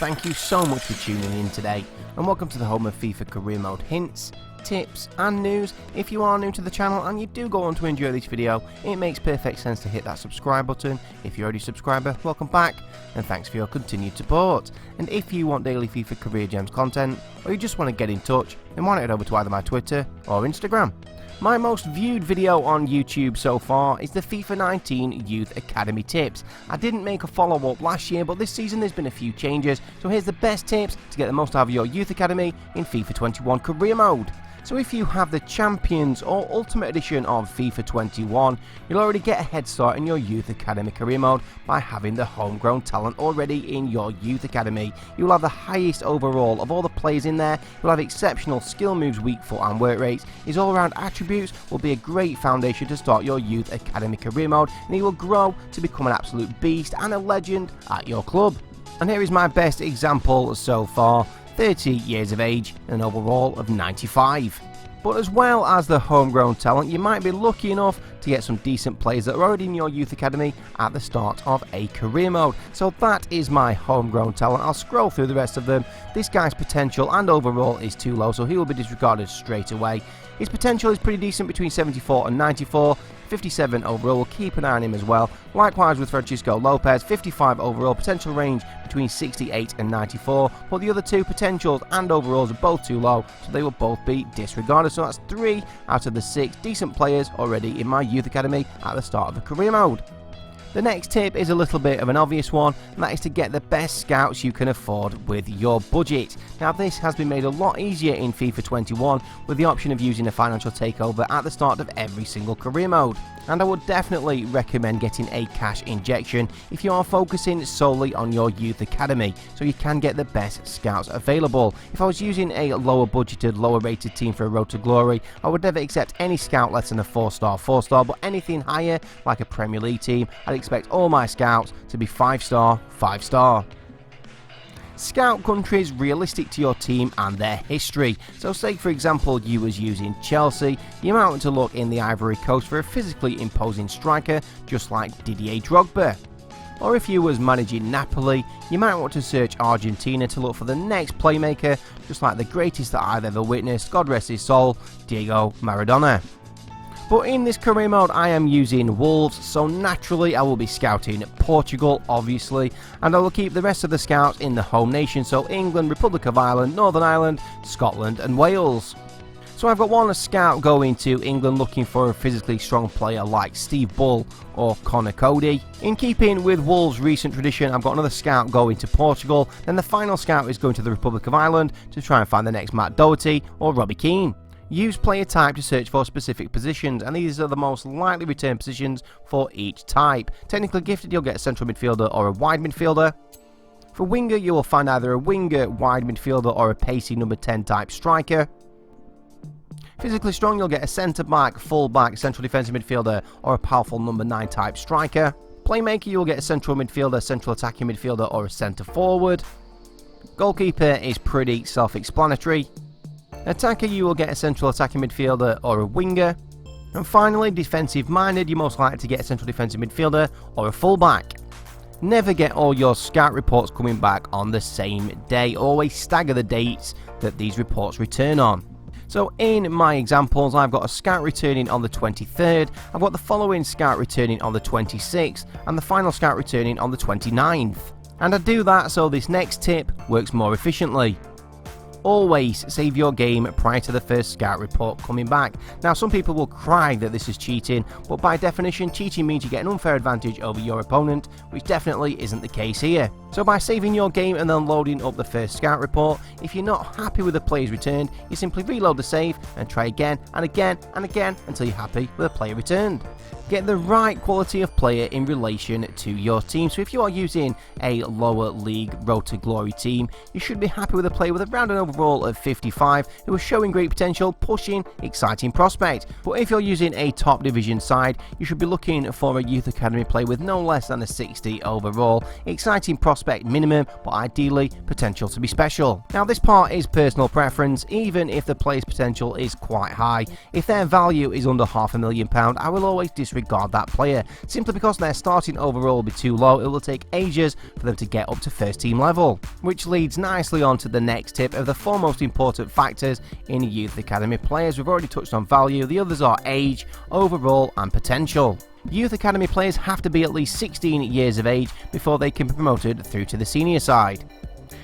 thank you so much for tuning in today, and welcome to the home of FIFA Career Mode hints, tips and news. If you are new to the channel and you do go on to enjoy this video, it makes perfect sense to hit that subscribe button. If you're already a subscriber, welcome back, and thanks for your continued support. And if you want daily FIFA Career Gems content, or you just want to get in touch, then why not head over to either my Twitter or Instagram. My most viewed video on YouTube so far is the FIFA19 Youth Academy tips. I didn't make a follow-up last year, but this season there's been a few changes, so here's the best tips to get the most out of your Youth Academy in FIFA21 Career Mode. So if you have the Champions or Ultimate Edition of FIFA 21, you'll already get a head start in your Youth Academy Career Mode by having the homegrown talent already in your Youth Academy. You'll have the highest overall of all the players in there, you'll have exceptional skill moves, weak foot and work rates. His all-round attributes will be a great foundation to start your Youth Academy Career Mode, and he will grow to become an absolute beast and a legend at your club. And here is my best example so far. 30 years of age and an overall of 95. But as well as the homegrown talent, you might be lucky enough to get some decent players that are already in your Youth Academy at the start of a career mode. So that is my homegrown talent. I'll scroll through the rest of them. This guy's potential and overall is too low, so he will be disregarded straight away. His potential is pretty decent, between 74 and 94. 57 overall, we'll keep an eye on him as well. Likewise with Francisco Lopez, 55 overall, potential range between 68 and 94, but the other two potentials and overalls are both too low, so they will both be disregarded. So that's 3 out of the 6 decent players already in my Youth Academy at the start of the career mode. The next tip is a little bit of an obvious one, and that is to get the best scouts you can afford with your budget. Now this has been made a lot easier in FIFA 21 with the option of using a financial takeover at the start of every single career mode. And I would definitely recommend getting a cash injection if you are focusing solely on your Youth Academy, so you can get the best scouts available. If I was using a lower budgeted, lower rated team for a road to glory, I would never accept any scout less than a 4-star, but anything higher, like a Premier League team, I'd expect all my scouts to be 5-star, 5-star. Scout countries realistic to your team and their history. So say for example you was using Chelsea, you might want to look in the Ivory Coast for a physically imposing striker just like Didier Drogba. Or if you was managing Napoli, you might want to search Argentina to look for the next playmaker just like the greatest that I've ever witnessed, God rest his soul, Diego Maradona. But in this career mode I am using Wolves, so naturally I will be scouting Portugal obviously, and I will keep the rest of the scouts in the home nation, so England, Republic of Ireland, Northern Ireland, Scotland and Wales. So I've got one scout going to England looking for a physically strong player like Steve Bull or Connor Cody. In keeping with Wolves' recent tradition, I've got another scout going to Portugal, then the final scout is going to the Republic of Ireland to try and find the next Matt Doherty or Robbie Keane. Use player type to search for specific positions, and these are the most likely return positions for each type. Technically gifted, you'll get a central midfielder or a wide midfielder. For winger, you will find either a winger, wide midfielder or a pacey number 10 type striker. Physically strong, you'll get a centre back, full back, central defensive midfielder or a powerful number 9 type striker. Playmaker, you'll get a central midfielder, central attacking midfielder or a centre forward. Goalkeeper is pretty self-explanatory. Attacker, you will get a central attacking midfielder or a winger. And finally, defensive minded, you're most likely to get a central defensive midfielder or a fullback. Never get all your scout reports coming back on the same day. Always stagger the dates that these reports return on. So in my examples, I've got a scout returning on the 23rd, I've got the following scout returning on the 26th, and the final scout returning on the 29th. And I do that so this next tip works more efficiently. Always save your game prior to the first scout report coming back. Now some people will cry that this is cheating, but by definition cheating means you get an unfair advantage over your opponent, which definitely isn't the case here. So by saving your game and then loading up the first scout report, if you're not happy with the players returned, you simply reload the save and try again and again and again until you're happy with the player returned. Get the right quality of player in relation to your team. So if you are using a lower league road to glory team, you should be happy with a player with around an overall of 55 who are showing great potential, pushing, exciting prospect. But if you're using a top division side, you should be looking for a youth academy player with no less than a 60 overall, exciting prospect minimum, but ideally potential to be special. Now this part is personal preference. Even if the player's potential is quite high, if their value is under £500,000, I will always disregard that player, simply because their starting overall will be too low. It will take ages for them to get up to first team level. Which leads nicely on to the next tip of the 4 most important factors in youth academy players. We've already touched on value, the others are age, overall and potential. Youth academy players have to be at least 16 years of age before they can be promoted through to the senior side.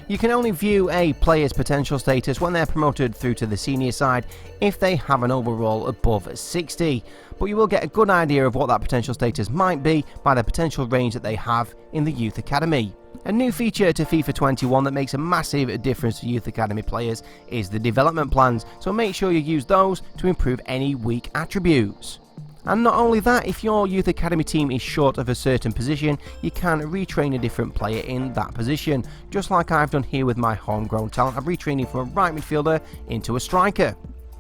You can only view a player's potential status when they're promoted through to the senior side if they have an overall above 60, but you will get a good idea of what that potential status might be by the potential range that they have in the youth academy. A new feature to FIFA 21 that makes a massive difference to youth academy players is the development plans, so make sure you use those to improve any weak attributes. And not only that, if your youth academy team is short of a certain position, you can retrain a different player in that position, just like I've done here with my homegrown talent. I'm retraining from a right midfielder into a striker.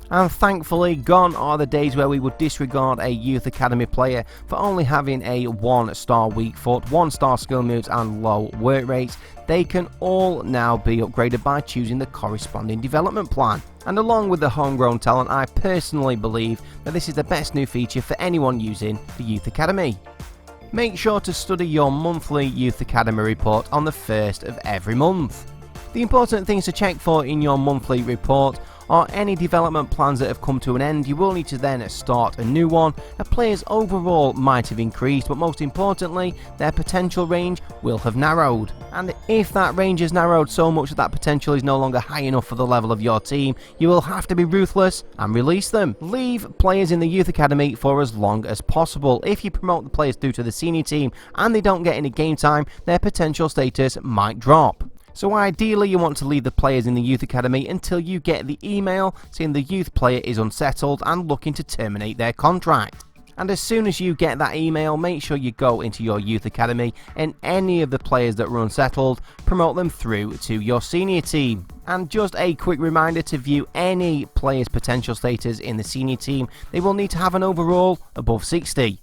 And thankfully, gone are the days where we would disregard a youth academy player for only having a 1-star weak foot, 1-star skill moves and low work rates. They can all now be upgraded by choosing the corresponding development plan. And along with the homegrown talent, I personally believe that this is the best new feature for anyone using the youth academy. Make sure to study your monthly youth academy report on the 1st of every month. The important things to check for in your monthly report are any development plans that have come to an end. You will need to then start a new one. A player's overall might have increased, but most importantly, their potential range will have narrowed. And if that range has narrowed so much that potential is no longer high enough for the level of your team, you will have to be ruthless and release them. Leave players in the youth academy for as long as possible. If you promote the players through to the senior team and they don't get any game time, their potential status might drop. So ideally you want to leave the players in the youth academy until you get the email saying the youth player is unsettled and looking to terminate their contract. And as soon as you get that email, make sure you go into your youth academy and any of the players that were unsettled, promote them through to your senior team. And just a quick reminder to view any player's potential status in the senior team, they will need to have an overall above 60.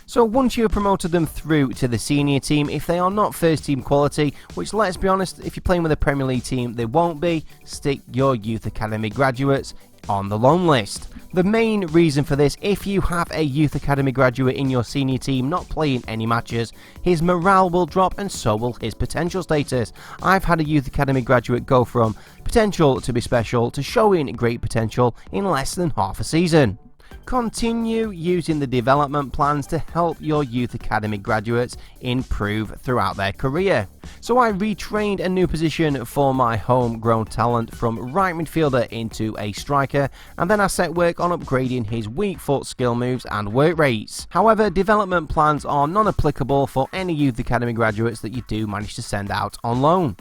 So once you have promoted them through to the senior team, if they are not first team quality, which let's be honest, if you're playing with a Premier League team, they won't be, stick your youth academy graduates on the loan list. The main reason for this, if you have a youth academy graduate in your senior team not playing any matches, his morale will drop and so will his potential status. I've had a youth academy graduate go from potential to be special to showing great potential in less than half a season. Continue using the development plans to help your youth academy graduates improve throughout their career. So I retrained a new position for my homegrown talent from right midfielder into a striker, and then I set work on upgrading his weak foot skill moves and work rates. However, development plans are non-applicable for any youth academy graduates that you do manage to send out on loan.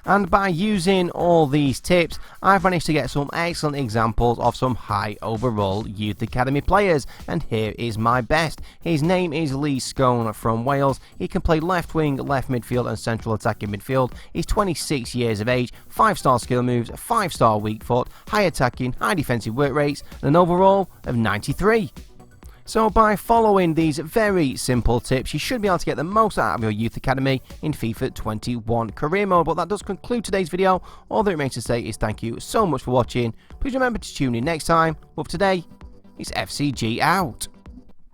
And by using all these tips, I've managed to get some excellent examples of some high overall youth academy players, and here is my best. His name is Lee Scone from Wales. He can play left wing, left midfield and central attacking midfield. He's 26 years of age, 5-star skill moves, 5-star weak foot, high attacking, high defensive work rates and an overall of 93. So by following these very simple tips, you should be able to get the most out of your youth academy in FIFA 21 Career Mode. But that does conclude today's video. All that remains to say is thank you so much for watching. Please remember to tune in next time. But for today, it's FCG out.